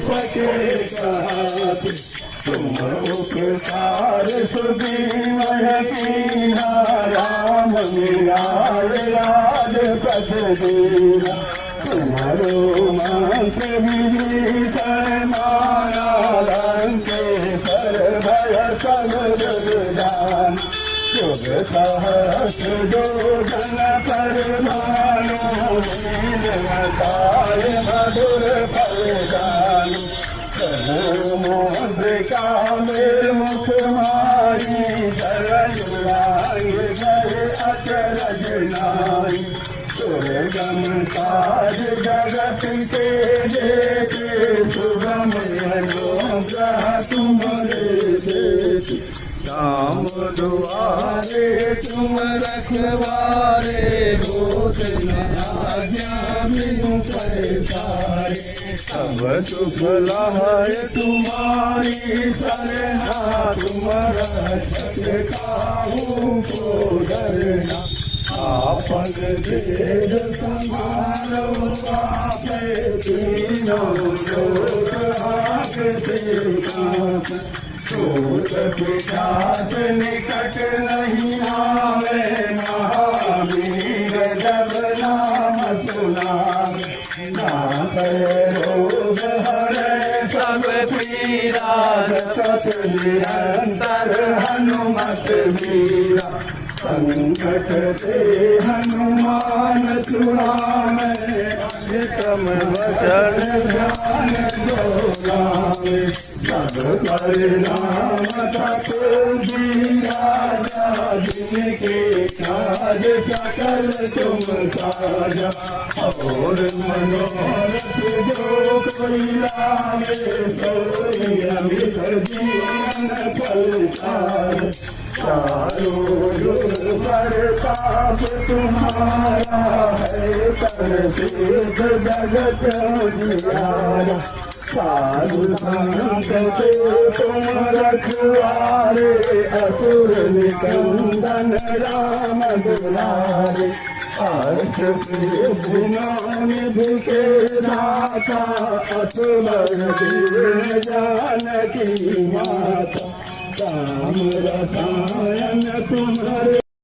सके साथ तुम उपकार सुदीमय कीना राम मिलाए राजपथ दीना तुम्हारो मंत्र विभीषण माया लंकेश्वर भय सब जगदान युग सहस्र योजन पर भानु नीलमताय मधुर फलदान मुद्रिका मेर मुख मारी शरण जय अचरज नाई सुरगम साज जगत के देते सुगम अनुग्रह तुम्हारे देते राम दुआरे तुम रखवारे होत न आज्ञा बिनु पैसारे सब सुख लहर तुम्हारी सरना तुम रक्षक काहू को डरना आपन तेज समारो आपे तीनों लोक हाकते कांपे भूत पिशाच निकट नहीं आवे महावीर जब नाम सुनावे नाथ रोग हरे सब पीरा जगत निरंतर हनुमत वीरा संकट ते हनुमान छुड़ावे अधिकम वचन ध्यान जो लावे सब परिणाम राजा जिनके काज सकल तुम साजा और मनोरथ जो कोई लावे सोई अमित जीवन फल पावे चारों युग पर पाप तुम्हारा है पर तीर्थ जगत जियारा साधु संत से तुम रखवारे असुर निकंदन राम दुलारे अर्थ निधि के दाता असुर दीन जानकी माता राम रसायन तुम्हारे